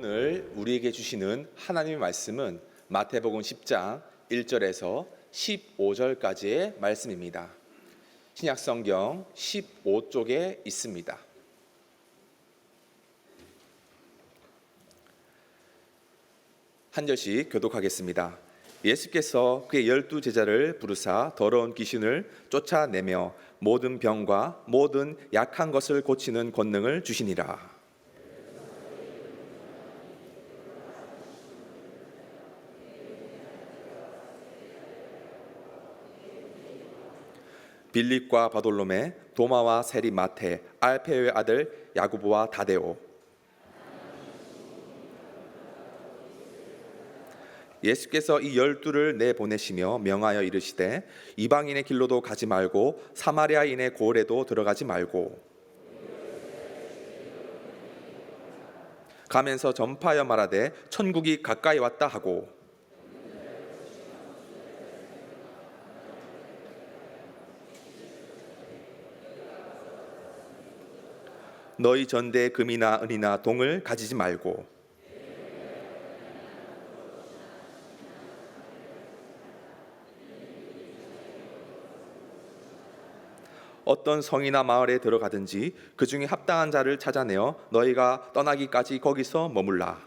오늘 우리에게 주시는 하나님의 말씀은 마태복음 10장 1절에서 15절까지의 말씀입니다. 신약성경 15쪽에 있습니다. 한 절씩 교독하겠습니다. 예수께서 그의 12 제자를 부르사 더러운 귀신을 쫓아내며 모든 병과 모든 약한 것을 고치는 권능을 주시니라. 빌립과 바돌로메, 도마와 세리 마테, 알페오의 아들 야고보와 다데오. 예수께서 이 12를 내보내시며 명하여 이르시되 이방인의 길로도 가지 말고 사마리아인의 고을에도 들어가지 말고 가면서 전파하여 말하되 천국이 가까이 왔다 하고 너희 전대에 금이나 은이나 동을 가지지 말고 어떤 성이나 마을에 들어가든지 그 중에 합당한 자를 찾아내어 너희가 떠나기까지 거기서 머물라.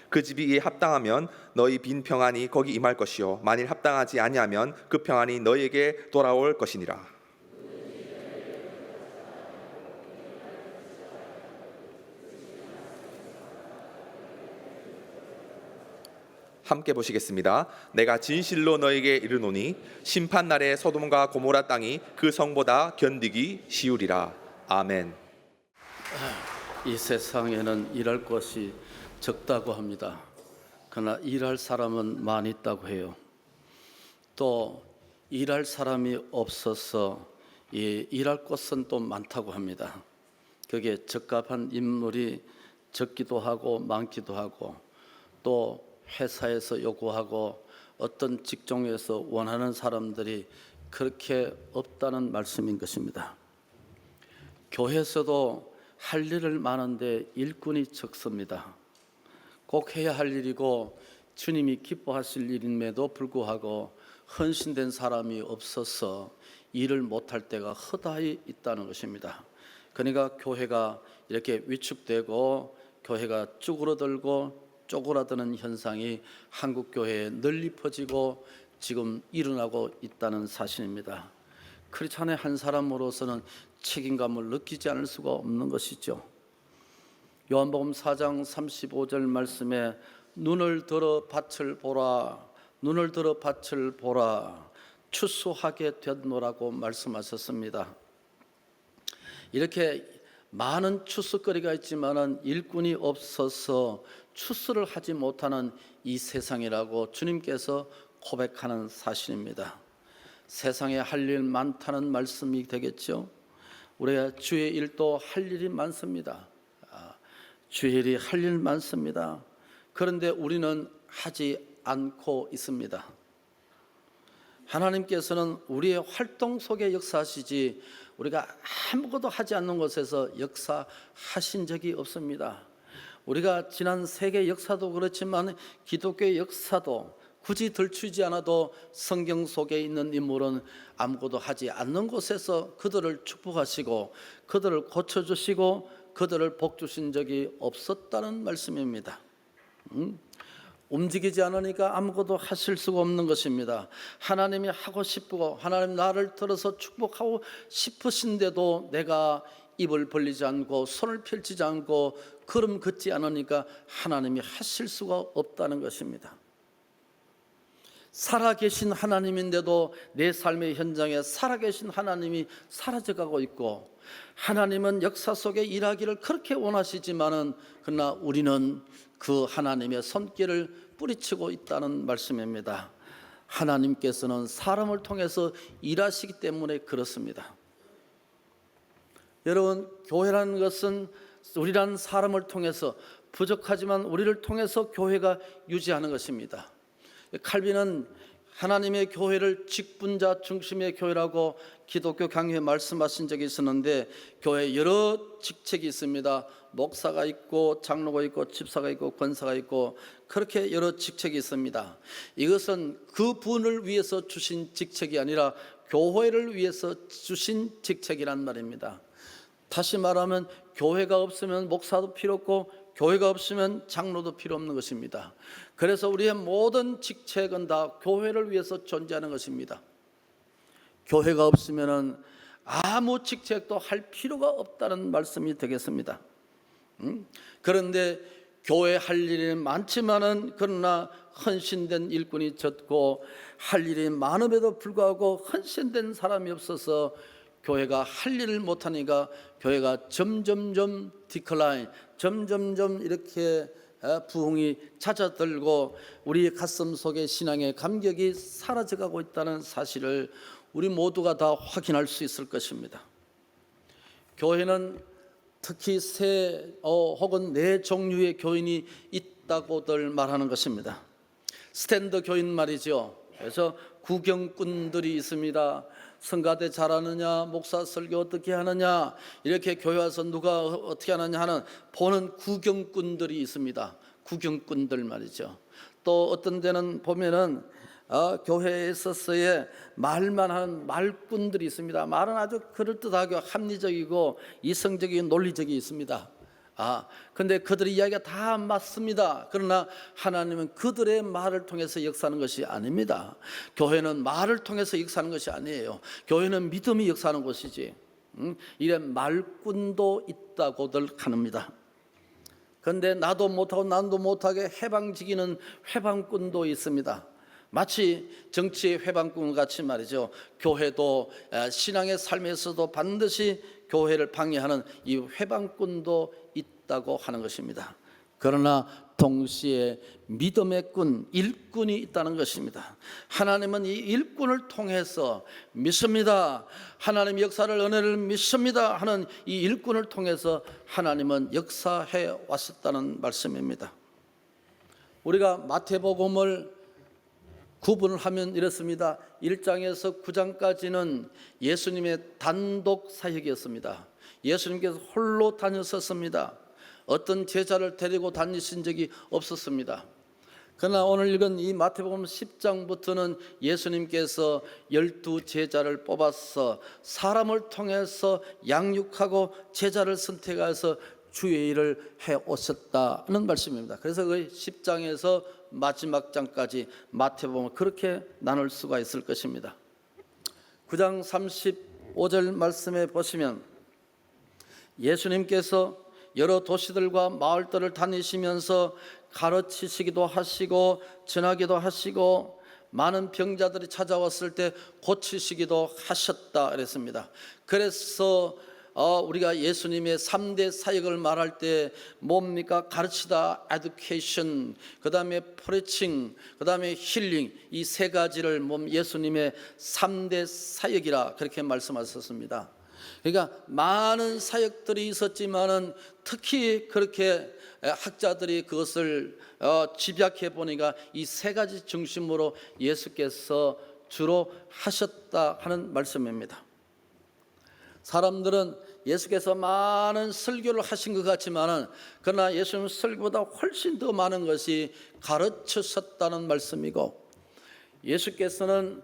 그 집이 이에 합당하면 너희 빈 평안이 거기 임할 것이요 만일 합당하지 아니하면 그 평안이 너희에게 돌아올 것이니라. 함께 보시겠습니다. 내가 진실로 너에게 이르노니 심판날에 소돔과 고모라 땅이 그 성보다 견디기 쉬우리라. 아멘. 이 세상에는 일할 것이 적다고 합니다. 그러나 일할 사람은 많이 있다고 해요. 또 일할 사람이 없어서 일할 곳은 또 많다고 합니다. 그게 적합한 인물이 적기도 하고 많기도 하고 또 회사에서 요구하고 어떤 직종에서 원하는 사람들이 그렇게 없다는 말씀인 것입니다. 교회에서도 할 일을 많은데 일꾼이 적습니다. 꼭 해야 할 일이고 주님이 기뻐하실 일임에도 불구하고 헌신된 사람이 없어서 일을 못할 때가 허다히 있다는 것입니다. 그러니까 교회가 이렇게 위축되고 교회가 쭈그러들고 쪼그라드는 현상이 한국 교회에 널리 퍼지고 지금 일어나고 있다는 사실입니다. 크리스찬의 한 사람으로서는 책임감을 느끼지 않을 수가 없는 것이죠. 요한복음 4장 35절 말씀에 눈을 들어 밭을 보라, 눈을 들어 밭을 보라, 추수하게 됐노라고 말씀하셨습니다. 이렇게 많은 추수거리가 있지만은 일꾼이 없어서 추수를 하지 못하는 이 세상이라고 주님께서 고백하는 사실입니다. 세상에 할 일 많다는 말씀이 되겠죠. 우리가 주의 일도 할 일이 많습니다. 주의 일이 할 일 많습니다. 그런데 우리는 하지 않고 있습니다. 하나님께서는 우리의 활동 속에 역사하시지 우리가 아무것도 하지 않는 곳에서 역사하신 적이 없습니다. 우리가 지난 세계 역사도 그렇지만 기독교의 역사도 굳이 들추지 않아도 성경 속에 있는 인물은 아무것도 하지 않는 곳에서 그들을 축복하시고 그들을 고쳐주시고 그들을 복주신 적이 없었다는 말씀입니다. 움직이지 않으니까 아무것도 하실 수가 없는 것입니다. 하나님이 하고 싶고 하나님 나를 들어서 축복하고 싶으신데도 내가 입을 벌리지 않고 손을 펼치지 않고 걸음 걷지 않으니까 하나님이 하실 수가 없다는 것입니다. 살아계신 하나님인데도 내 삶의 현장에 살아계신 하나님이 사라져가고 있고 하나님은 역사 속에 일하기를 그렇게 원하시지만은 그러나 우리는 그 하나님의 손길을 뿌리치고 있다는 말씀입니다. 하나님께서는 사람을 통해서 일하시기 때문에 그렇습니다. 여러분, 교회라는 것은 우리라는 사람을 통해서 부족하지만 우리를 통해서 교회가 유지하는 것입니다. 칼빈은 하나님의 교회를 직분자 중심의 교회라고 기독교 강요에 말씀하신 적이 있었는데, 교회에 여러 직책이 있습니다. 목사가 있고 장로가 있고 집사가 있고 권사가 있고 그렇게 여러 직책이 있습니다. 이것은 그 분을 위해서 주신 직책이 아니라 교회를 위해서 주신 직책이란 말입니다. 다시 말하면 교회가 없으면 목사도 필요 없고 교회가 없으면 장로도 필요 없는 것입니다. 그래서 우리의 모든 직책은 다 교회를 위해서 존재하는 것입니다. 교회가 없으면 아무 직책도 할 필요가 없다는 말씀이 되겠습니다. 그런데 교회 할 일이 많지만은 그러나 헌신된 일꾼이 적고 할 일이 많음에도 불구하고 헌신된 사람이 없어서 교회가 할 일을 못하니까 교회가 점점점 디클라인, 점점점 이렇게 부흥이 잦아들고 우리 가슴 속에 신앙의 감격이 사라져가고 있다는 사실을 우리 모두가 다 확인할 수 있을 것입니다. 교회는 특히 혹은 네 종류의 교인이 있다고들 말하는 것입니다. 스탠드 교인 말이죠. 그래서 구경꾼들이 있습니다. 성가대 잘하느냐, 목사 설교 어떻게 하느냐, 이렇게 교회 와서 누가 어떻게 하느냐 하는 보는 구경꾼들이 있습니다. 구경꾼들 말이죠. 또 어떤 데는 보면은 교회에 있어서의 말만 하는 말꾼들이 있습니다. 말은 아주 그럴듯하고 합리적이고 이성적이고 논리적이 있습니다. 근데 그들의 이야기가 다 맞습니다. 그러나 하나님은 그들의 말을 통해서 역사하는 것이 아닙니다. 교회는 말을 통해서 역사하는 것이 아니에요. 교회는 믿음이 역사하는 것이지. 이런 말꾼도 있다고들 하는니다. 그런데 나도 못하고 남도 못하게 해방지기는 회방꾼도 있습니다. 마치 정치의 회방꾼 같이 말이죠. 교회도 신앙의 삶에서도 반드시 교회를 방해하는 이 회방꾼도 있다고 하는 것입니다. 그러나 동시에 믿음의 꾼, 일꾼이 있다는 것입니다. 하나님은 이 일꾼을 통해서 믿습니다. 하나님 역사를 은혜를 믿습니다 하는 이 일꾼을 통해서 하나님은 역사해 왔었다는 말씀입니다. 우리가 마태복음을 구분을 하면 이렇습니다. 1장에서 9장까지는 예수님의 단독 사역이었습니다. 예수님께서 홀로 다녔었습니다. 어떤 제자를 데리고 다니신 적이 없었습니다. 그러나 오늘 읽은 이 마태복음 10장부터는 예수님께서 12제자를 뽑아서 사람을 통해서 양육하고 제자를 선택해서 주의 일을 해오셨다는 말씀입니다. 그래서 그 10장에서 마지막 장까지 마태복음을 그렇게 나눌 수가 있을 것입니다. 9장 35절 말씀에 보시면 예수님께서 여러 도시들과 마을들을 다니시면서 가르치시기도 하시고 전하기도 하시고 많은 병자들이 찾아왔을 때 고치시기도 하셨다 그랬습니다. 그래서 우리가 예수님의 3대 사역을 말할 때 뭡니까? 가르치다, education, 그 다음에 preaching, 그 다음에 healing, 이 세 가지를 예수님의 3대 사역이라 그렇게 말씀하셨습니다. 그러니까 많은 사역들이 있었지만은 특히 그렇게 학자들이 그것을 집약해 보니까 이 세 가지 중심으로 예수께서 주로 하셨다 하는 말씀입니다. 사람들은 예수께서 많은 설교를 하신 것 같지만은 그러나 예수님은 설교보다 훨씬 더 많은 것이 가르치셨다는 말씀이고, 예수께서는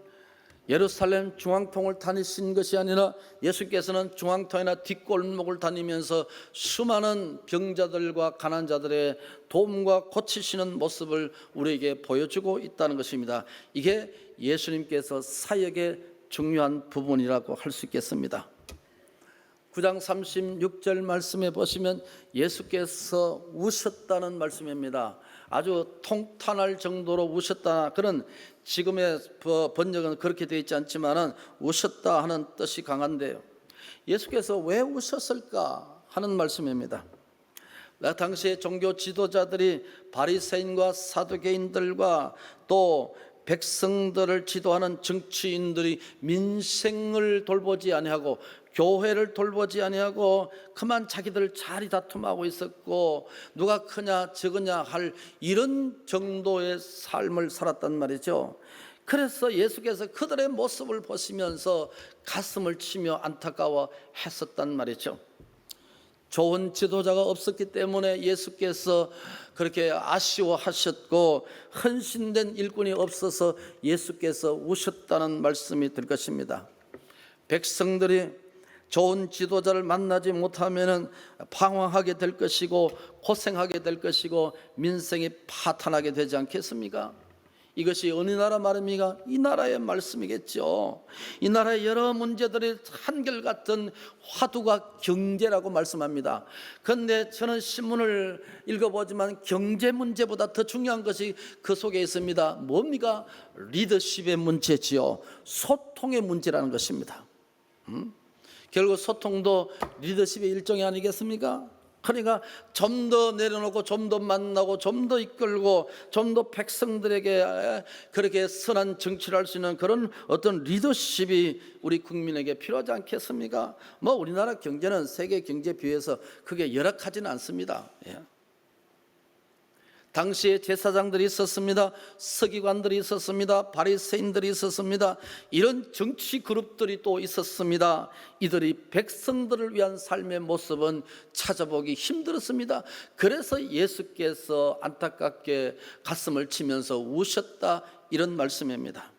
예루살렘 중앙통을 다니신 것이 아니라 예수께서는 중앙통이나 뒷골목을 다니면서 수많은 병자들과 가난자들의 도움과 고치시는 모습을 우리에게 보여주고 있다는 것입니다. 이게 예수님께서 사역의 중요한 부분이라고 할 수 있겠습니다. 9장 36절 말씀에 보시면 예수께서 우셨다는 말씀입니다. 아주 통탄할 정도로 우셨다, 그런 지금의 번역은 그렇게 되어 있지 않지만은 우셨다 하는 뜻이 강한데요. 예수께서 왜 우셨을까 하는 말씀입니다. 당시에 종교 지도자들이 바리새인과 사두개인들과 또 백성들을 지도하는 정치인들이 민생을 돌보지 아니하고 교회를 돌보지 아니하고 그만 자기들 자리 다툼하고 있었고 누가 크냐 적으냐 할 이런 정도의 삶을 살았단 말이죠. 그래서 예수께서 그들의 모습을 보시면서 가슴을 치며 안타까워 했었단 말이죠. 좋은 지도자가 없었기 때문에 예수께서 그렇게 아쉬워하셨고, 헌신된 일꾼이 없어서 예수께서 우셨다는 말씀이 될 것입니다. 백성들이 좋은 지도자를 만나지 못하면 방황하게 될 것이고 고생하게 될 것이고 민생이 파탄하게 되지 않겠습니까? 이것이 어느 나라 말입니까? 이 나라의 말씀이겠죠. 이 나라의 여러 문제들이 한결같은 화두가 경제라고 말씀합니다. 그런데 저는 신문을 읽어보지만 경제 문제보다 더 중요한 것이 그 속에 있습니다. 뭡니까? 리더십의 문제지요. 소통의 문제라는 것입니다. 결국 소통도 리더십의 일종이 아니겠습니까? 그러니까 좀 더 내려놓고 좀 더 만나고 좀 더 이끌고 좀 더 백성들에게 그렇게 선한 정치를 할 수 있는 그런 어떤 리더십이 우리 국민에게 필요하지 않겠습니까? 뭐 우리나라 경제는 세계 경제에 비해서 크게 열악하지는 않습니다. 당시에 제사장들이 있었습니다. 서기관들이 있었습니다. 바리새인들이 있었습니다. 이런 정치 그룹들이 또 있었습니다. 이들이 백성들을 위한 삶의 모습은 찾아보기 힘들었습니다. 그래서 예수께서 안타깝게 가슴을 치면서 우셨다, 이런 말씀입니다.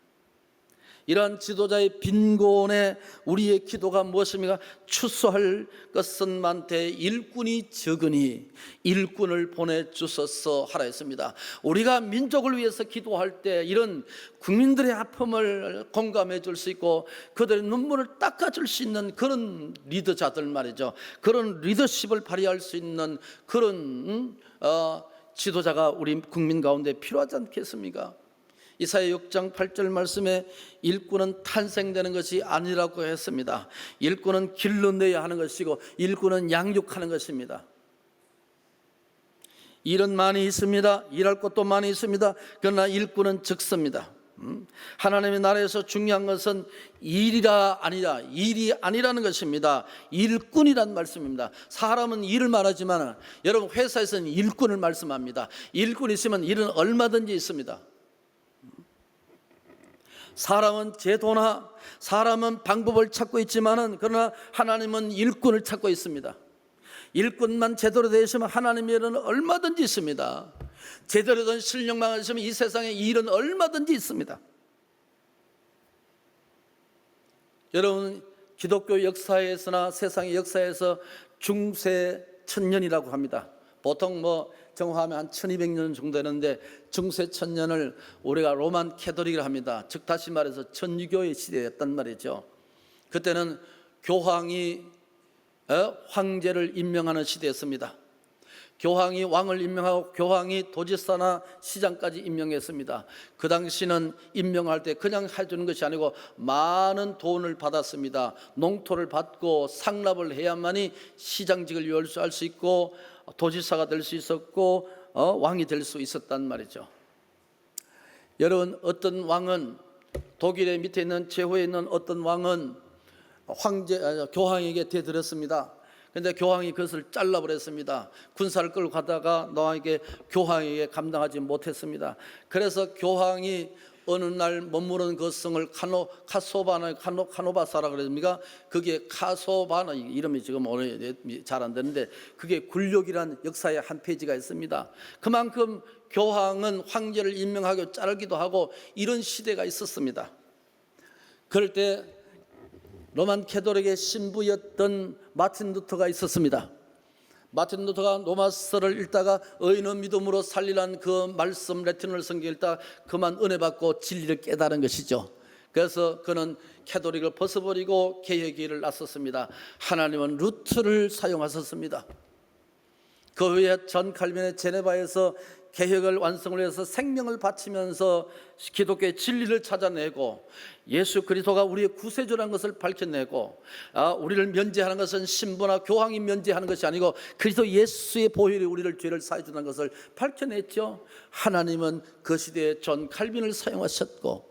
이러한 지도자의 빈곤에 우리의 기도가 무엇입니까? 추수할 것은 많되 일꾼이 적으니 일꾼을 보내주소서 하라 했습니다. 우리가 민족을 위해서 기도할 때 이런 국민들의 아픔을 공감해 줄 수 있고 그들의 눈물을 닦아줄 수 있는 그런 리더자들 말이죠. 그런 리더십을 발휘할 수 있는 그런 지도자가 우리 국민 가운데 필요하지 않겠습니까? 이사야 6장 8절 말씀에 일꾼은 탄생되는 것이 아니라고 했습니다. 일꾼은 길러내야 하는 것이고 일꾼은 양육하는 것입니다. 일은 많이 있습니다. 일할 것도 많이 있습니다. 그러나 일꾼은 적습니다. 하나님의 나라에서 중요한 것은 일이 아니라는 것입니다. 일꾼이란 말씀입니다. 사람은 일을 말하지만 여러분 회사에서는 일꾼을 말씀합니다. 일꾼이 있으면 일은 얼마든지 있습니다. 사람은 제도나 사람은 방법을 찾고 있지만은 그러나 하나님은 일꾼을 찾고 있습니다. 일꾼만 제대로 되시면 하나님의 일은 얼마든지 있습니다. 제대로 된 실력만 있으면 이 세상에 일은 얼마든지 있습니다. 여러분, 기독교 역사에서나 세상의 역사에서 중세 천년이라고 합니다. 보통 정화하면 한 1200년 정도 되는데 중세 천년을 우리가 로만 캐토릭이라 합니다. 즉 다시 말해서 천주교의 시대였단 말이죠. 그때는 교황이 황제를 임명하는 시대였습니다. 교황이 왕을 임명하고 교황이 도지사나 시장까지 임명했습니다. 그 당시는 임명할 때 그냥 해주는 것이 아니고 많은 돈을 받았습니다. 농토를 받고 상납을 해야만이 시장직을 열수할 수 있고 도지사가 될 수 있었고 왕이 될 수 있었단 말이죠. 여러분, 어떤 왕은 독일의 밑에 있는 제후에 있는 어떤 왕은 교황에게 대들었습니다. 그런데 교황이 그것을 잘라버렸습니다. 군사를 끌고 가다가 너에게 교황에게 감당하지 못했습니다. 그래서 교황이 어느 날 머무르는 그 성을 카노바사라 그럽니까? 그게 카소바나 이름이 지금 오늘 잘 안 되는데 그게 굴욕이란 역사의 한 페이지가 있습니다. 그만큼 교황은 황제를 임명하고 자르기도 하고 이런 시대가 있었습니다. 그럴 때 로만 캐토릭의 신부였던 마틴 루터가 있었습니다. 마틴 루터가 로마서를 읽다가 의인의 믿음으로 살리란 그 말씀 라틴어를 성경 읽다가 그만 은혜 받고 진리를 깨달은 것이죠. 그래서 그는 캐토릭을 벗어버리고 개혁의 길을 나섰습니다. 하나님은 루터를 사용하셨습니다. 그 후에 존 칼빈의 제네바에서 개혁을 완성을 해서 생명을 바치면서 기독교의 진리를 찾아내고 예수 그리스도가 우리의 구세주라는 것을 밝혀내고 우리를 면제하는 것은 신부나 교황이 면제하는 것이 아니고 그리스도 예수의 보혈이 우리를 죄를 사해 주는 것을 밝혀냈죠. 하나님은 그 시대에 존 칼빈을 사용하셨고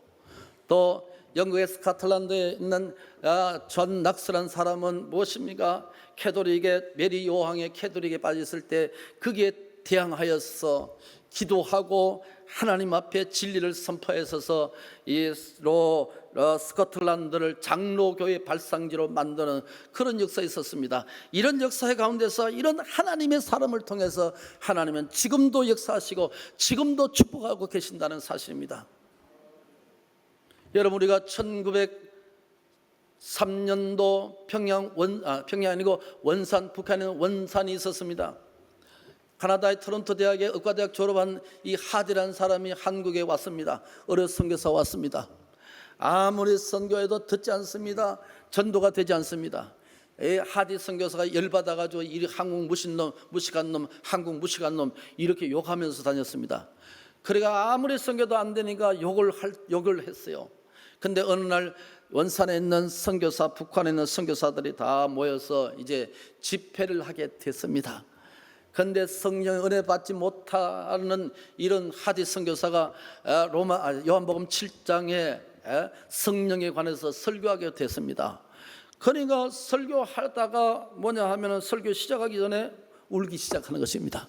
또 영국의 스코틀랜드에 있는 존 낙스라는 사람은 무엇입니까? 캐토릭의 메리 요항의 캐토릭에 빠졌을 때 그게 대항하여서 기도하고 하나님 앞에 진리를 선포해서서 이 스코틀랜드를 장로교회 발상지로 만드는 그런 역사가 있었습니다. 이런 역사의 가운데서 이런 하나님의 사람을 통해서 하나님은 지금도 역사하시고 지금도 축복하고 계신다는 사실입니다. 여러분, 우리가 1903년도 평양 아니고 원산, 북한에 원산이 있었습니다. 카나다의 토론토 대학의 의과대학 졸업한 이 하디라는 사람이 한국에 왔습니다. 어려 선교사 왔습니다. 아무리 선교해도 듣지 않습니다. 전도가 되지 않습니다. 하디 선교사가 열받아가지고 이 한국 무신놈, 무식한 놈, 한국 무식한 놈 이렇게 욕하면서 다녔습니다. 그러니까 아무리 선교도 안 되니까 욕을 했어요. 근데 어느 날 원산에 있는 선교사, 북한에 있는 선교사들이 다 모여서 이제 집회를 하게 됐습니다. 그런데 성령 은혜 받지 못하는 이런 하디 선교사가 요한복음 7장에 성령에 관해서 설교하게 됐습니다. 그러니까 설교하다가 뭐냐 하면은 설교 시작하기 전에 울기 시작하는 것입니다.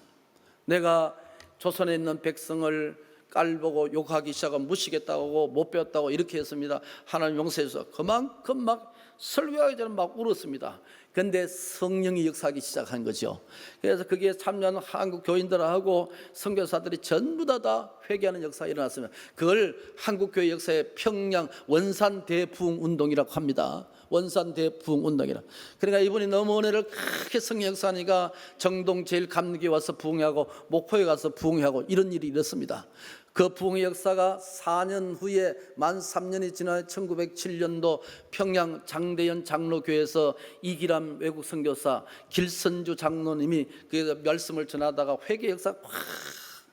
내가 조선에 있는 백성을 깔보고 욕하기 시작하면 무시겠다고 못 배웠다고 이렇게 했습니다. 하나님 용서해서 그만큼 막 설교하기 전에 막 울었습니다. 그런데 성령이 역사하기 시작한 거죠. 그래서 그게 참여하는 한국 교인들하고 선교사들이 전부 다 회개하는 역사가 일어났습니다. 그걸 한국교회 역사의 평양 원산 대부흥 운동이라고 합니다. 원산 대부흥 운동이라. 그러니까 이분이 너무 은혜를 크게 성령 역사하니까 정동 제일 감리교에 와서 부흥하고 목포에 가서 부흥하고 이런 일이 일었습니다. 그 부흥의 역사가 4년 후에 만 3년이 지나 1907년도 평양 장대현 장로교회에서 이기람 외국 선교사 길선주 장로님이 그 말씀을 전하다가 회개 역사가 확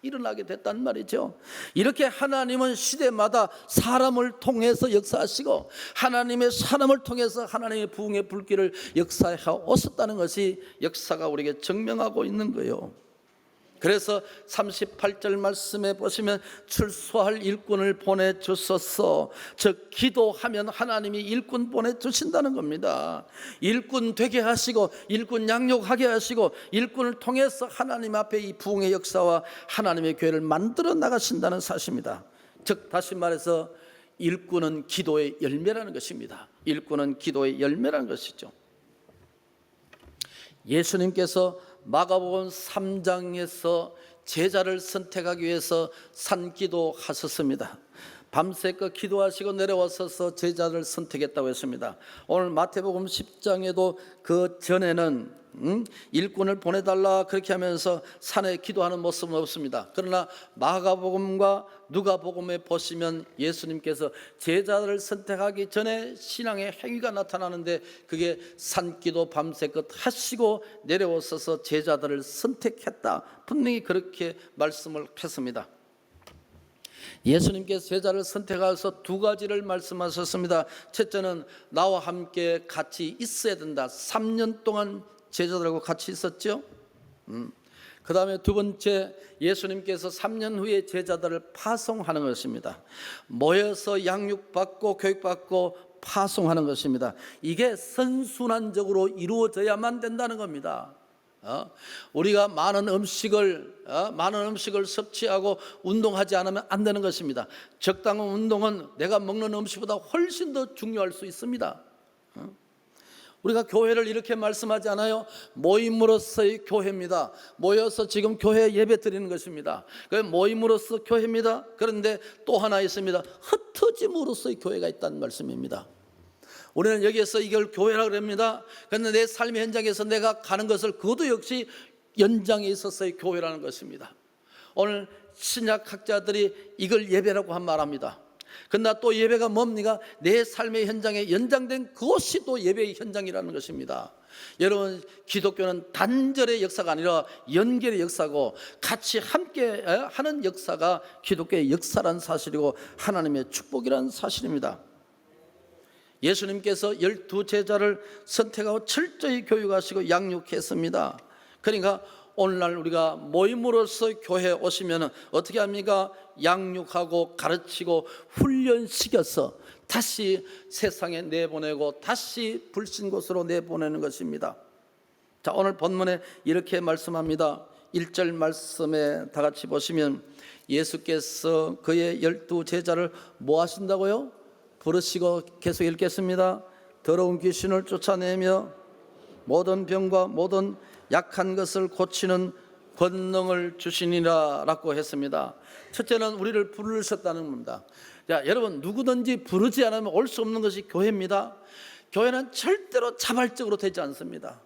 일어나게 됐단 말이죠. 이렇게 하나님은 시대마다 사람을 통해서 역사하시고 하나님의 사람을 통해서 하나님의 부흥의 불길을 역사해 오셨다는 것이 역사가 우리에게 증명하고 있는 거예요. 그래서 38절 말씀에 보시면 출소할 일꾼을 보내주소서. 즉 기도하면 하나님이 일꾼 보내주신다는 겁니다. 일꾼 되게 하시고 일꾼 양육하게 하시고 일꾼을 통해서 하나님 앞에 이 부흥의 역사와 하나님의 교회를 만들어 나가신다는 사실입니다. 즉 다시 말해서 일꾼은 기도의 열매라는 것입니다. 일꾼은 기도의 열매라는 것이죠. 예수님께서 마가복음 3장에서 제자를 선택하기 위해서 산기도 하셨습니다. 밤새껏 기도하시고 내려와서서 제자를 선택했다고 했습니다. 오늘 마태복음 10장에도 그 전에는 일꾼을 보내달라 그렇게 하면서 산에 기도하는 모습은 없습니다. 그러나 마가복음과 누가복음에 보시면 예수님께서 제자를 선택하기 전에 신앙의 행위가 나타나는데 그게 산기도 밤새껏 하시고 내려오셔서 제자들을 선택했다. 분명히 그렇게 말씀을 했습니다. 예수님께서 제자를 선택하셔서 두 가지를 말씀하셨습니다. 첫째는 나와 함께 같이 있어야 된다. 3년 동안 제자들하고 같이 있었죠. 그 다음에 두 번째, 예수님께서 3년 후에 제자들을 파송하는 것입니다. 모여서 양육받고 교육받고 파송하는 것입니다. 이게 선순환적으로 이루어져야만 된다는 겁니다. 우리가 많은 음식을 섭취하고 운동하지 않으면 안 되는 것입니다. 적당한 운동은 내가 먹는 음식보다 훨씬 더 중요할 수 있습니다. 우리가 교회를 이렇게 말씀하지 않아요? 모임으로서의 교회입니다. 모여서 지금 교회 예배 드리는 것입니다. 그 모임으로서 교회입니다. 그런데 또 하나 있습니다. 흩어짐으로서의 교회가 있다는 말씀입니다. 우리는 여기에서 이걸 교회라고 합니다. 그런데 내 삶의 현장에서 내가 가는 것을 그것도 역시 연장에 있어서의 교회라는 것입니다. 오늘 신약학자들이 이걸 예배라고 말합니다. 그러나 또 예배가 뭡니까? 내 삶의 현장에 연장된 그것이 또 예배의 현장이라는 것입니다. 여러분, 기독교는 단절의 역사가 아니라 연결의 역사고 같이 함께 하는 역사가 기독교의 역사라는 사실이고 하나님의 축복이라는 사실입니다. 예수님께서 12제자를 선택하고 철저히 교육하시고 양육했습니다. 그러니까 오늘날 우리가 모임으로서 교회에 오시면 어떻게 합니까? 양육하고 가르치고 훈련시켜서 다시 세상에 내보내고 다시 불신 곳으로 내보내는 것입니다. 자, 오늘 본문에 이렇게 말씀합니다. 1절 말씀에 다 같이 보시면 예수께서 그의 12제자를 뭐 하신다고요? 부르시고 계속 읽겠습니다. 더러운 귀신을 쫓아내며 모든 병과 모든 약한 것을 고치는 권능을 주시니라 라고 했습니다. 첫째는 우리를 부르셨다는 겁니다. 자, 여러분, 누구든지 부르지 않으면 올 수 없는 것이 교회입니다. 교회는 절대로 자발적으로 되지 않습니다.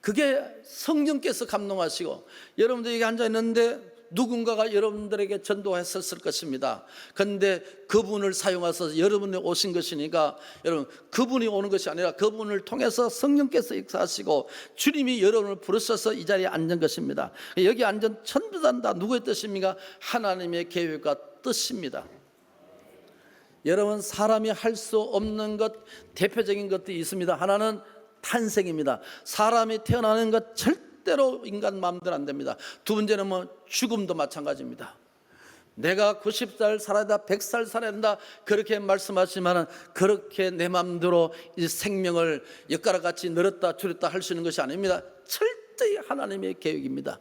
그게 성령께서 감동하시고, 여러분들이 앉아 있는데 누군가가 여러분들에게 전도했었을 것입니다. 그런데 그분을 사용해서 여러분이 오신 것이니까, 여러분, 그분이 오는 것이 아니라 그분을 통해서 성령께서 역사하시고 주님이 여러분을 부르셔서 이 자리에 앉은 것입니다. 여기 앉은 전부 다 누구의 뜻입니까? 하나님의 계획과 뜻입니다. 여러분, 사람이 할 수 없는 것, 대표적인 것들이 있습니다. 하나는 탄생입니다. 사람이 태어나는 것 절대로 인간 마음대로 안 됩니다. 두 번째는 죽음도 마찬가지입니다. 내가 90살 살아야 된다, 100살 살아야 된다, 그렇게 말씀하시지만 그렇게 내 마음대로 이 생명을 엿가락같이 늘었다 줄였다 할 수 있는 것이 아닙니다. 철저히 하나님의 계획입니다.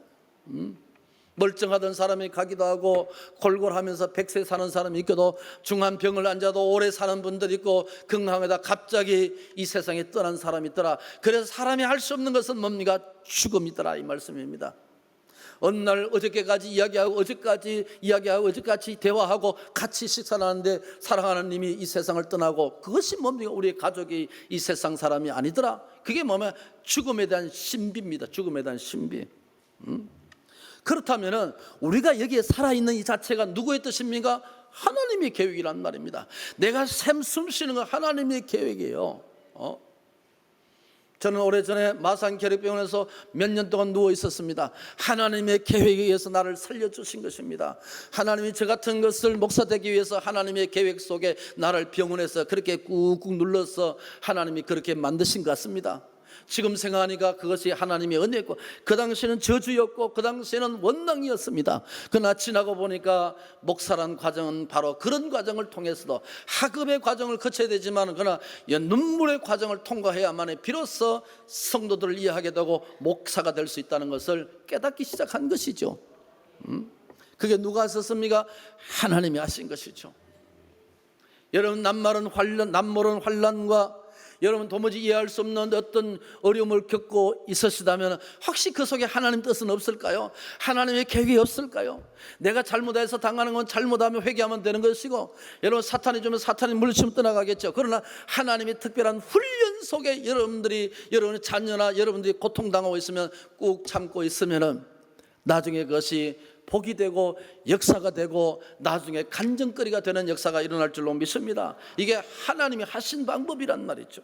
멀쩡하던 사람이 가기도 하고 골골하면서 100세 사는 사람이 있고도 중한 병을 앉아도 오래 사는 분들이 있고 건강하다 갑자기 이 세상에 떠난 사람이 있더라. 그래서 사람이 할 수 없는 것은 뭡니까? 죽음이더라, 이 말씀입니다. 어느 날 어저께까지 어제까지 대화하고 같이 식사를 하는데 사랑하는 님이 이 세상을 떠나고, 그것이 뭡니까? 우리의 가족이 이 세상 사람이 아니더라. 그게 뭐냐면 죽음에 대한 신비입니다. 죽음에 대한 신비. 그렇다면 우리가 여기에 살아있는 이 자체가 누구의 뜻입니까? 하나님의 계획이란 말입니다. 내가 숨 쉬는 건 하나님의 계획이에요. 저는 오래전에 마산교육병원에서 몇 년 동안 누워 있었습니다. 하나님의 계획에 의해서 나를 살려주신 것입니다. 하나님이 저 같은 것을 목사 되기 위해서 하나님의 계획 속에 나를 병원에서 그렇게 꾹꾹 눌러서 하나님이 그렇게 만드신 것 같습니다. 지금 생각하니까 그것이 하나님의 은혜였고, 그 당시에는 저주였고 그 당시에는 원망이었습니다. 그러나 지나고 보니까 목사란 과정은 바로 그런 과정을 통해서도 학업의 과정을 거쳐야 되지만, 그러나 눈물의 과정을 통과해야만 비로소 성도들을 이해하게 되고 목사가 될 수 있다는 것을 깨닫기 시작한 것이죠. 그게 누가 하셨습니까? 하나님이 하신 것이죠. 여러분, 남모른 환난과 여러분 도무지 이해할 수 없는 어떤 어려움을 겪고 있으시다면 혹시 그 속에 하나님 뜻은 없을까요? 하나님의 계획이 없을까요? 내가 잘못해서 당하는 건 잘못하면 회개하면 되는 것이고, 여러분 사탄이 주면 사탄이 물리치면 떠나가겠죠. 그러나 하나님의 특별한 훈련 속에 여러분의 자녀나 여러분들이 고통당하고 있으면 꾹 참고 있으면 나중에 그것이 복이 되고 역사가 되고 나중에 간증거리가 되는 역사가 일어날 줄로 믿습니다. 이게 하나님이 하신 방법이란 말이죠.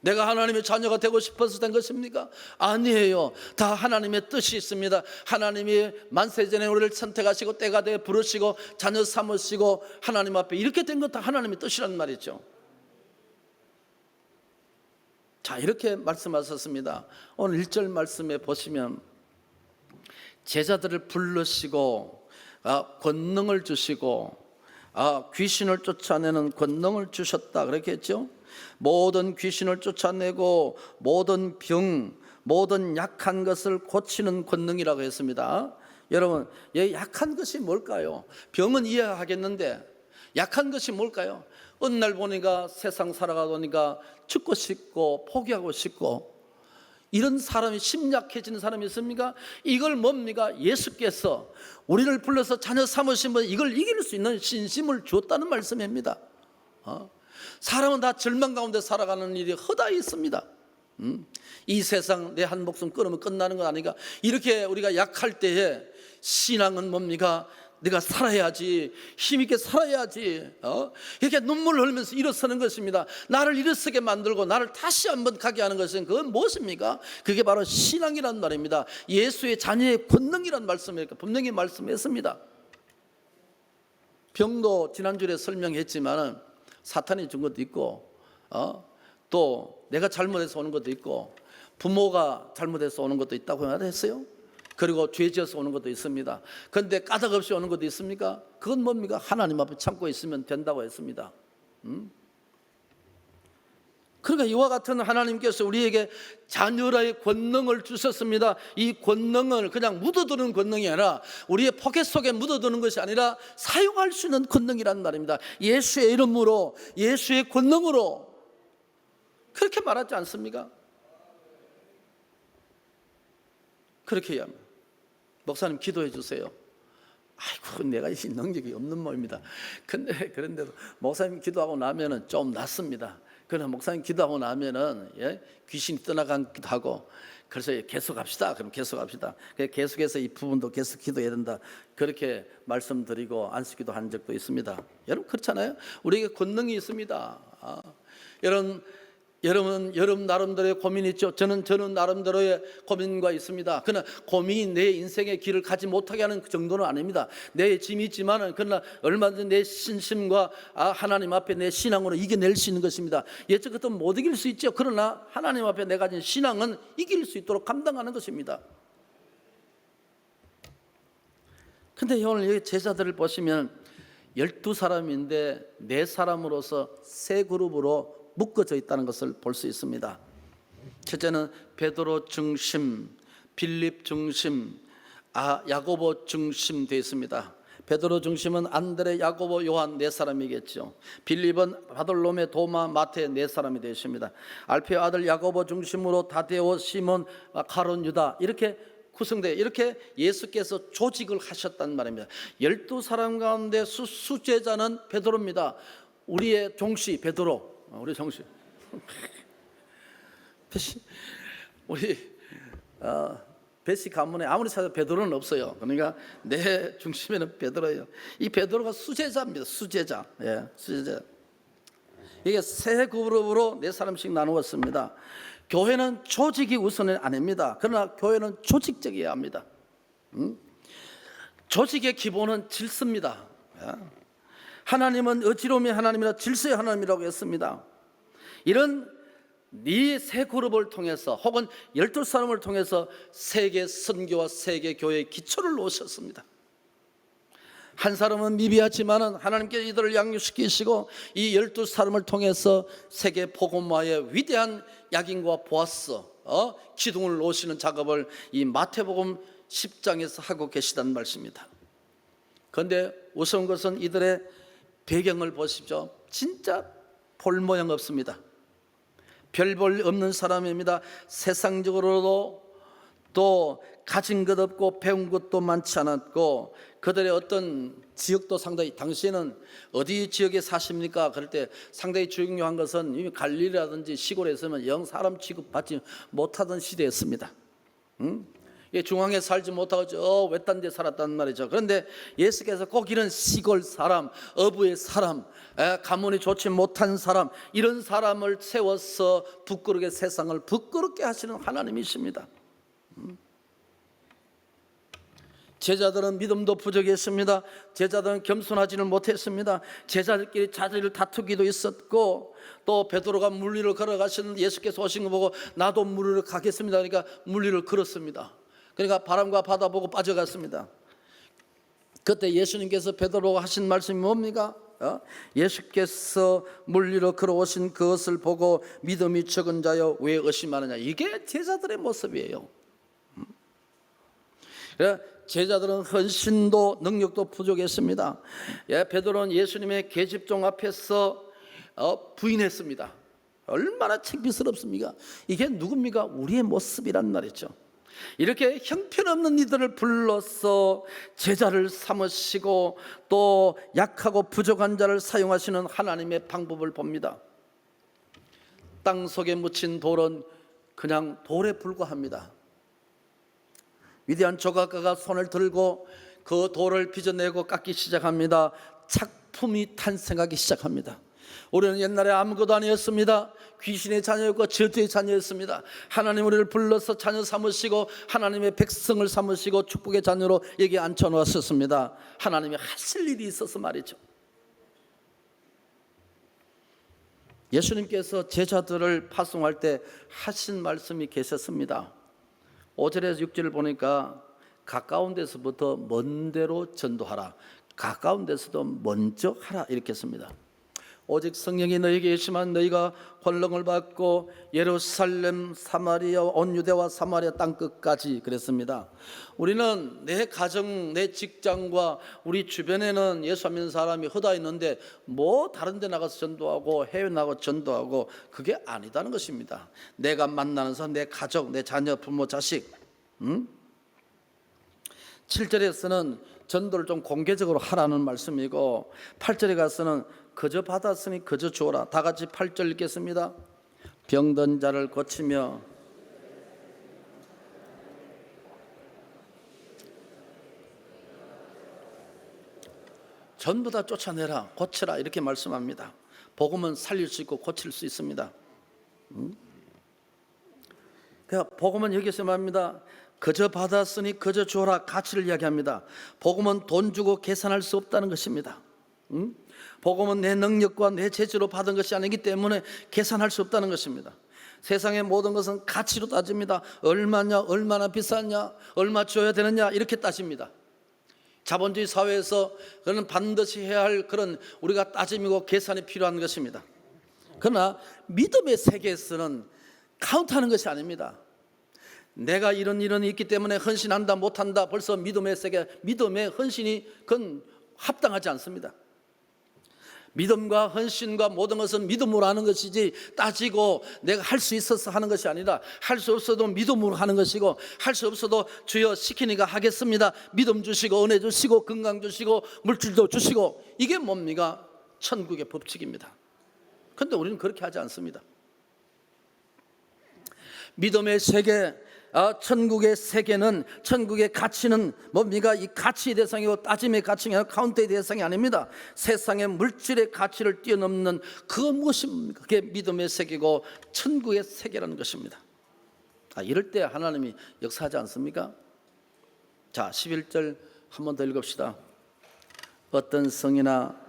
내가 하나님의 자녀가 되고 싶어서 된 것입니까? 아니에요. 다 하나님의 뜻이 있습니다. 하나님이 만세전에 우리를 선택하시고 때가 되어 부르시고 자녀 삼으시고 하나님 앞에 이렇게 된 것 다 하나님의 뜻이란 말이죠. 자, 이렇게 말씀하셨습니다. 오늘 1절 말씀에 보시면 제자들을 부르시고 권능을 주시고 귀신을 쫓아내는 권능을 주셨다 그렇게 했죠. 모든 귀신을 쫓아내고 모든 병, 모든 약한 것을 고치는 권능이라고 했습니다. 여러분, 약한 것이 뭘까요? 병은 이해하겠는데 약한 것이 뭘까요? 어느 날 보니까 세상 살아가다 보니까 죽고 싶고 포기하고 싶고 이런 사람이, 심약해지는 사람이 있습니까? 이걸 뭡니까? 예수께서 우리를 불러서 자녀 삼으신 분, 이걸 이길 수 있는 신심을 주었다는 말씀입니다. 사람은 다 절망 가운데 살아가는 일이 허다히 있습니다. 이 세상 내 한 목숨 끊으면 끝나는 건 아니까, 이렇게 우리가 약할 때에 신앙은 뭡니까? 내가 살아야지, 힘있게 살아야지, 이렇게 눈물을 흘리면서 일어서는 것입니다. 나를 일어서게 만들고 나를 다시 한번 가게 하는 것은 그건 무엇입니까? 그게 바로 신앙이란 말입니다. 예수의 자녀의 권능이란 말씀을 분명히 말씀했습니다. 병도 지난주에 설명했지만 사탄이 준 것도 있고, 또 내가 잘못해서 오는 것도 있고, 부모가 잘못해서 오는 것도 있다고 말했어요. 그리고 죄 지어서 오는 것도 있습니다. 그런데 까닭없이 오는 것도 있습니까? 그건 뭡니까? 하나님 앞에 참고 있으면 된다고 했습니다. 그러니까 이와 같은 하나님께서 우리에게 자녀라의 권능을 주셨습니다. 이 권능을 그냥 묻어두는 권능이 아니라 우리의 포켓 속에 묻어두는 것이 아니라 사용할 수 있는 권능이란 말입니다. 예수의 이름으로, 예수의 권능으로, 그렇게 말하지 않습니까? 그렇게 해야 합니다. 목사님 기도해 주세요. 아이고, 내가 이 능력이 없는 모입니다. 그런데도 목사님 기도하고 나면은 좀 낫습니다. 그러나 목사님 기도하고 나면은 귀신이 떠나가기도 하고, 그래서 계속합시다. 그럼 계속합시다. 계속해서 이 부분도 계속 기도해야 된다. 그렇게 말씀드리고 안수기도 한 적도 있습니다. 여러분 그렇잖아요. 우리에게 권능이 있습니다. 여러분 나름대로의 고민이 있죠. 저는 나름대로의 고민과 있습니다. 그러나 고민이 내 인생의 길을 가지 못하게 하는 그 정도는 아닙니다. 내 짐이 있지만은 그러나 얼마든지 내 신심과 하나님 앞에 내 신앙으로 이겨낼 수 있는 것입니다. 예측 같은 못 이길 수 있죠. 그러나 하나님 앞에 내가 가진 신앙은 이길 수 있도록 감당하는 것입니다. 근데 오늘 여기 제자들을 보시면 12사람인데 4사람으로서 세 그룹으로 묶어져 있다는 것을 볼 수 있습니다. 첫째는 베드로 중심, 빌립 중심, 야고보 중심 되어 있습니다. 베드로 중심은 안드레, 야고보, 요한 4사람이겠죠. 빌립은 바돌로메, 도마, 마태 4사람이 되어 있습니다. 알페의 아들 야고보 중심으로 다데오, 시몬, 가론, 유다 이렇게 구성되어, 이렇게 예수께서 조직을 하셨단 말입니다. 12사람 가운데 수제자는 베드로입니다. 우리의 종씨 베드로, 우리 종씨 우리 베시 가문에 아무리 찾아도 베드로는 없어요. 그러니까 내 중심에는 베드로예요. 이 베드로가 수제자입니다. 수제자. 수제자. 이게 세 그룹으로 4사람씩 나누었습니다. 교회는 조직이 우선은 아닙니다. 그러나 교회는 조직적이어야 합니다. 조직의 기본은 질서입니다. 하나님은 의지로움의 하나님이라 질서의 하나님이라고 했습니다. 이런 네 세 그룹을 통해서 혹은 12사람을 통해서 세계 선교와 세계 교회의 기초를 놓으셨습니다. 한 사람은 미비하지만은 하나님께서 이들을 양육시키시고 이 12사람을 통해서 세계 복음화의 위대한 약인과 보아스 기둥을 놓으시는 작업을 이 마태복음 10장에서 하고 계시다는 말씀입니다. 그런데 우스운 것은 이들의 배경을 보십시오. 진짜 볼 모양 없습니다. 별 볼 없는 사람입니다. 세상적으로도 또 가진 것 없고 배운 것도 많지 않았고, 그들의 어떤 지역도 상당히, 당시에는 어디 지역에 사십니까? 그럴 때 상당히 중요한 것은 이미 갈릴리라든지 시골에서는 영 사람 취급받지 못하던 시대였습니다. 중앙에 살지 못하고 저 외딴 데 살았단 말이죠. 그런데 예수께서 꼭 이런 시골 사람, 어부의 사람, 가문이 좋지 못한 사람, 이런 사람을 세워서 부끄럽게 세상을 부끄럽게 하시는 하나님이십니다. 제자들은 믿음도 부족했습니다. 제자들은 겸손하지는 못했습니다. 제자들끼리 자기를 다투기도 있었고, 또 베드로가 물 위를 걸어가시는 예수께서 오신 거 보고 나도 물 위를 가겠습니다. 그러니까 물 위를 걸었습니다. 그러니까 바람과 바다 보고 빠져갔습니다. 그때 예수님께서 베드로가 하신 말씀이 뭡니까? 예수께서 물 위로 걸어오신 그것을 보고 믿음이 적은 자여 왜 의심하느냐. 이게 제자들의 모습이에요. 제자들은 헌신도 능력도 부족했습니다. 베드로는 예수님의 계집종 앞에서 부인했습니다. 얼마나 창피스럽습니까? 이게 누굽니까? 우리의 모습이란 말이죠. 이렇게 형편없는 이들을 불러서 제자를 삼으시고 또 약하고 부족한 자를 사용하시는 하나님의 방법을 봅니다. 땅 속에 묻힌 돌은 그냥 돌에 불과합니다. 위대한 조각가가 손을 들고 그 돌을 빚어내고 깎기 시작합니다. 작품이 탄생하기 시작합니다. 우리는 옛날에 아무것도 아니었습니다. 귀신의 자녀였고 저주의 자녀였습니다. 하나님 우리를 불러서 자녀 삼으시고 하나님의 백성을 삼으시고 축복의 자녀로 여기 앉혀놓았었습니다. 하나님이 하실 일이 있어서 말이죠. 예수님께서 제자들을 파송할 때 하신 말씀이 계셨습니다. 5절에서 6절을 보니까 가까운 데서부터 먼 데로 전도하라, 가까운 데서도 먼저 하라 이렇게 했습니다. 오직 성령이 너희에게 계시면 너희가 권능을 받고 예루살렘, 사마리아, 온 유대와 사마리아 땅 끝까지 그랬습니다. 우리는 내 가정, 내 직장과 우리 주변에는 예수 믿는 사람이 허다 있는데 뭐 다른 데 나가서 전도하고 해외 나가서 전도하고 그게 아니다는 것입니다. 내가 만나는 사람, 내 가족, 내 자녀, 부모, 자식. 7절에서는 전도를 좀 공개적으로 하라는 말씀이고 8절에 가서는 그저 받았으니 그저 주어라. 다 같이 8절 읽겠습니다. 병든 자를 고치며 전부 다 쫓아내라, 고쳐라 이렇게 말씀합니다. 복음은 살릴 수 있고 고칠 수 있습니다. 그러니까 복음은 여기서 말합니다. 그저 받았으니 그저 주어라 가치를 이야기합니다. 복음은 돈 주고 계산할 수 없다는 것입니다. 복음은 내 능력과 내 재주로 받은 것이 아니기 때문에 계산할 수 없다는 것입니다. 세상의 모든 것은 가치로 따집니다. 얼마냐, 얼마나 비싸냐, 얼마 줘야 되느냐 이렇게 따집니다. 자본주의 사회에서 그는 반드시 해야 할 그런 우리가 따짐이고 계산이 필요한 것입니다. 그러나 믿음의 세계에서는 카운트하는 것이 아닙니다. 내가 이런 일이 있기 때문에 헌신한다 못한다 벌써 믿음의 세계, 믿음의 헌신이 그건 합당하지 않습니다. 믿음과 헌신과 모든 것은 믿음으로 하는 것이지 따지고 내가 할 수 있어서 하는 것이 아니라 할 수 없어도 믿음으로 하는 것이고 할 수 없어도 주여 시키니까 하겠습니다. 믿음 주시고 은혜 주시고 건강 주시고 물질도 주시고 이게 뭡니까? 천국의 법칙입니다. 그런데 우리는 그렇게 하지 않습니다. 믿음의 세계, 천국의 세계는, 천국의 가치는 뭡니까? 이 가치의 대상이고 따짐의 가치가 아니라 카운트의 대상이 아닙니다. 세상의 물질의 가치를 뛰어넘는 그 무엇이 뭡니까? 그게 믿음의 세계고 천국의 세계라는 것입니다. 이럴 때 하나님이 역사하지 않습니까? 자, 11절 한 번 더 읽읍시다. 어떤 성이나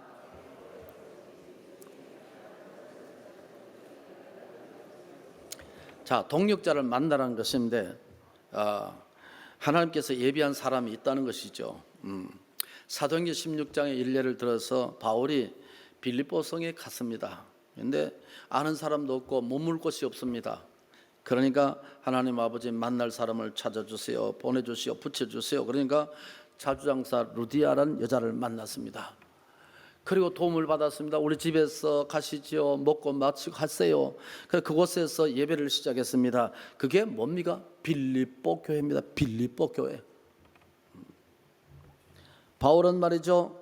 자, 동력자를 만나라는 것인데 하나님께서 예비한 사람이 있다는 것이죠. 사도행전 16장의 일례를 들어서 바울이 빌립보 성에 갔습니다. 그런데 아는 사람도 없고 머물 곳이 없습니다. 그러니까 하나님 아버지 만날 사람을 찾아주세요, 보내주시오, 붙여주세요. 그러니까 자주장사 루디아라는 여자를 만났습니다. 그리고 도움을 받았습니다. 우리 집에서 가시지요, 먹고 마시고 하세요. 그곳에서 예배를 시작했습니다. 그게 뭡니까? 빌립보 교회입니다. 빌립보 교회. 바울은 말이죠,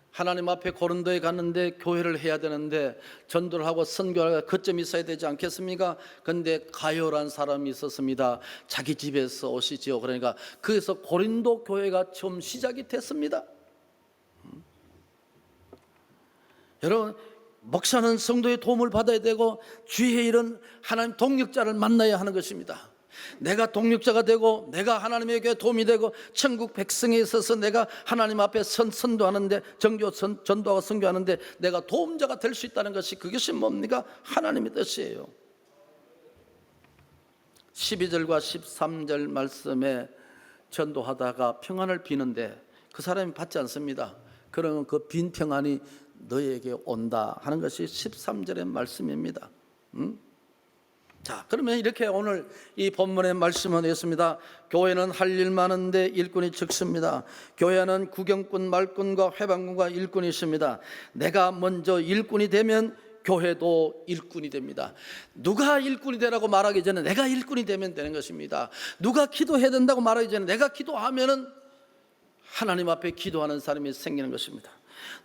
하나님 앞에 고린도에 갔는데 교회를 해야 되는데 전도를 하고 선교를 거점이 있어야 되지 않겠습니까? 그런데 가요란 사람이 있었습니다. 자기 집에서 오시지요. 그러니까 그래서 고린도 교회가 처음 시작이 됐습니다. 여러분, 목사는 성도의 도움을 받아야 되고 주의 일은 하나님 동력자를 만나야 하는 것입니다. 내가 동력자가 되고 내가 하나님에게 도움이 되고 천국 백성에 있어서 내가 하나님 앞에 선도하는데 전도하고 선교하는데 내가 도움자가 될 수 있다는 것이 그것이 뭡니까? 하나님의 뜻이에요. 12절과 13절 말씀에 전도하다가 평안을 비는데 그 사람이 받지 않습니다. 그러면 그 빈 평안이 너에게 온다 하는 것이 13절의 말씀입니다. 자, 그러면 이렇게 오늘 이 본문의 말씀은 있습니다. 교회는 할 일 많은데 일꾼이 적습니다. 교회는 구경꾼, 말꾼과 회방꾼과 일꾼이 있습니다. 내가 먼저 일꾼이 되면 교회도 일꾼이 됩니다. 누가 일꾼이 되라고 말하기 전에 내가 일꾼이 되면 되는 것입니다. 누가 기도해야 된다고 말하기 전에 내가 기도하면은 하나님 앞에 기도하는 사람이 생기는 것입니다.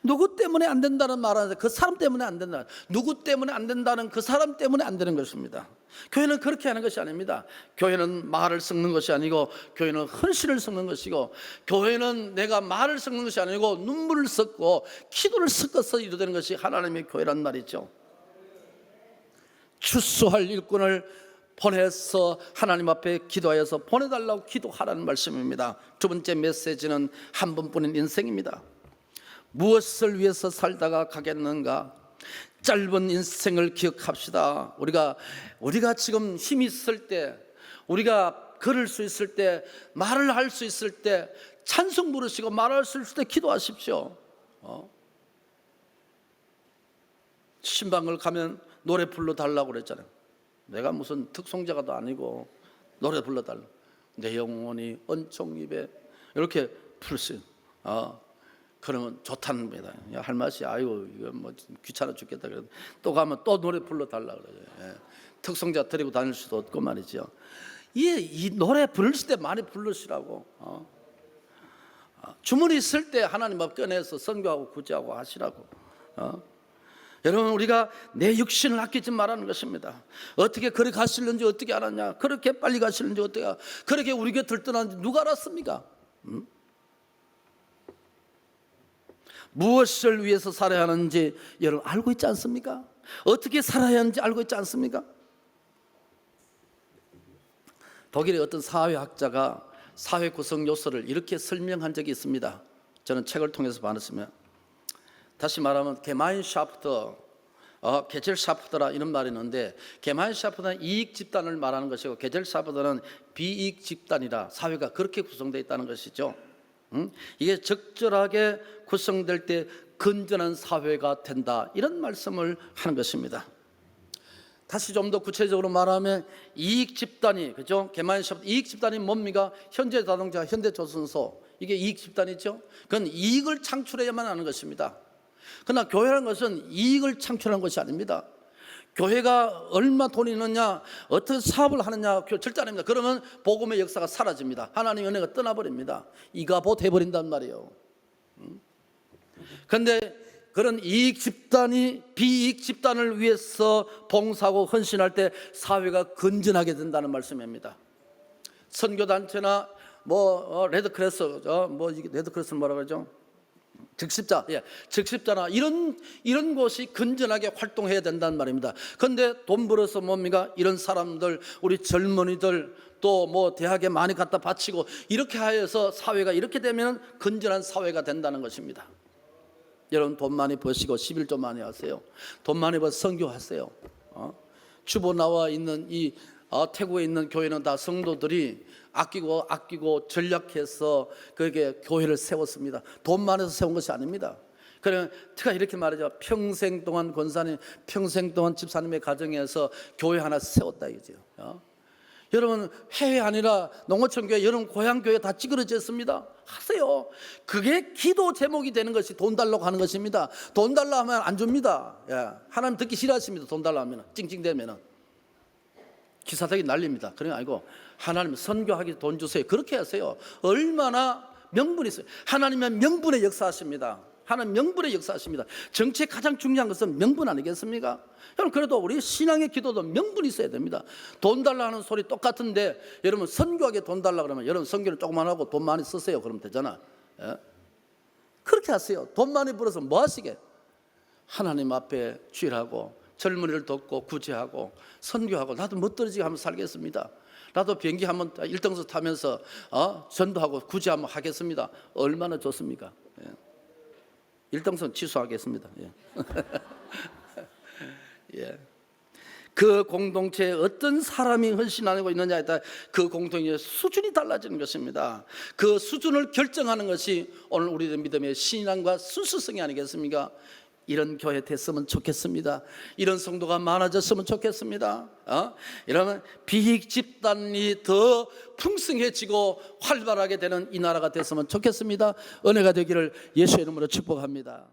누구 때문에 안 된다는 말은 그 사람 때문에 안 된다. 누구 때문에 안 된다는 그 사람 때문에 안 되는 것입니다. 교회는 그렇게 하는 것이 아닙니다. 교회는 말을 섞는 것이 아니고 교회는 헌신을 섞는 것이고 교회는 내가 말을 섞는 것이 아니고 눈물을 섞고 기도를 섞어서 이루어지는 것이 하나님의 교회란 말이죠. 추수할 일꾼을 보내서 하나님 앞에 기도하여서 보내달라고 기도하라는 말씀입니다. 두 번째 메시지는 한 번뿐인 인생입니다. 무엇을 위해서 살다가 가겠는가? 짧은 인생을 기억합시다. 우리가 지금 힘이 있을 때, 우리가 걸을 수 있을 때, 말을 할 수 있을 때, 찬송 부르시고 말할 수 있을 때 기도하십시오. 신방을 가면 노래 불러달라고 그랬잖아요. 내가 무슨 특송자가도 아니고 노래 불러달라. 내 영혼이 은총입에 이렇게 부르세요. 그러면 좋다는 겁니다. 야, 할 맛이 아이고 이거 뭐 귀찮아 죽겠다 그래. 또 가면 또 노래 불러달라 그래요. 예. 특송자 데리고 다닐 수도 없고 말이죠. 이 노래 부르실 때 많이 부르시라고. 주문이 있을 때 하나님 앞 꺼내서 선교하고 구제하고 하시라고. 여러분 우리가 내 육신을 아끼지 말라는 것입니다. 어떻게 그렇게 가시는지 어떻게 알았냐? 그렇게 빨리 가시는지 어떻게 그렇게 우리 곁을 떠났는지 누가 알았습니까? 무엇을 위해서 살아야 하는지 여러분 알고 있지 않습니까? 어떻게 살아야 하는지 알고 있지 않습니까? 독일의 어떤 사회학자가 사회 구성 요소를 이렇게 설명한 적이 있습니다. 저는 책을 통해서 봤으면 다시 말하면 게마인샤프트, 게젤샤프트라 이런 말이 있는데 게마인샤프트는 이익 집단을 말하는 것이고 게젤샤프트는 비이익 집단이라 사회가 그렇게 구성되어 있다는 것이죠. 이게 적절하게 구성될 때 건전한 사회가 된다 이런 말씀을 하는 것입니다. 다시 좀 더 구체적으로 말하면 이익 집단이 그죠? 게마인샤프트 이익 집단이 뭡니까? 현대자동차, 현대조선소 이게 이익 집단이죠. 그건 이익을 창출해야만 하는 것입니다. 그러나 교회라는 것은 이익을 창출하는 것이 아닙니다. 교회가 얼마 돈이 있느냐, 어떤 사업을 하느냐 절대 아닙니다. 그러면 복음의 역사가 사라집니다. 하나님의 은혜가 떠나버립니다. 이가봇 해버린단 말이에요. 그런데 그런 이익 집단이 비이익 집단을 위해서 봉사하고 헌신할 때 사회가 건전하게 된다는 말씀입니다. 선교단체나 레드크로스, 레드크로스는 뭐라 그러죠? 적십자, 적십자나 이런 곳이 건전하게 활동해야 된다는 말입니다. 그런데 돈 벌어서 뭡니까? 이런 사람들, 우리 젊은이들 또 대학에 많이 갖다 바치고 이렇게 하여서 사회가 이렇게 되면 건전한 사회가 된다는 것입니다. 여러분 돈 많이 버시고 11조 많이 하세요. 돈 많이 버서 선교하세요. 주보 나와 있는 이 태국에 있는 교회는 다 성도들이 아끼고 전략해서 그렇게 교회를 세웠습니다. 돈 많아서 세운 것이 아닙니다. 그러면 제가 이렇게 말하죠. 평생 동안 권사님, 평생 동안 집사님의 가정에서 교회 하나 세웠다 이거죠. 여러분 해외 아니라 농어촌교회, 여러분 고향교회 다 찌그러졌습니다. 하세요. 그게 기도 제목이 되는 것이 돈 달라고 하는 것입니다. 돈 달라 하면 안 줍니다. 하나님 듣기 싫어하십니다. 돈 달라 하면 찡찡대면 기사들이 날립니다. 그런 게 아니고 하나님 선교하기 돈 주세요. 그렇게 하세요. 얼마나 명분이 있어요. 하나님은 명분의 역사하십니다. 하나님 명분의 역사하십니다. 정치에 가장 중요한 것은 명분 아니겠습니까? 여러분 그래도 우리 신앙의 기도도 명분이 있어야 됩니다. 돈 달라 하는 소리 똑같은데 여러분 선교하게 돈 달라 그러면 여러분 선교를 조금만 하고 돈 많이 쓰세요. 그러면 되잖아. 그렇게 하세요. 돈 많이 벌어서 뭐 하시게? 하나님 앞에 주일하고 젊은이를 돕고 구제하고 선교하고 나도 멋들어지게 하면서 살겠습니다. 나도 비행기 한번 1등석 타면서 전도하고 구제 한번 하겠습니다. 얼마나 좋습니까? 1등선 취소하겠습니다. 그 공동체에 어떤 사람이 헌신하고 있느냐에 따라 그 공동체의 수준이 달라지는 것입니다. 그 수준을 결정하는 것이 오늘 우리의 믿음의 신앙과 순수성이 아니겠습니까? 이런 교회 됐으면 좋겠습니다. 이런 성도가 많아졌으면 좋겠습니다. 이러면 비익 집단이 더 풍성해지고 활발하게 되는 이 나라가 됐으면 좋겠습니다. 은혜가 되기를 예수의 이름으로 축복합니다.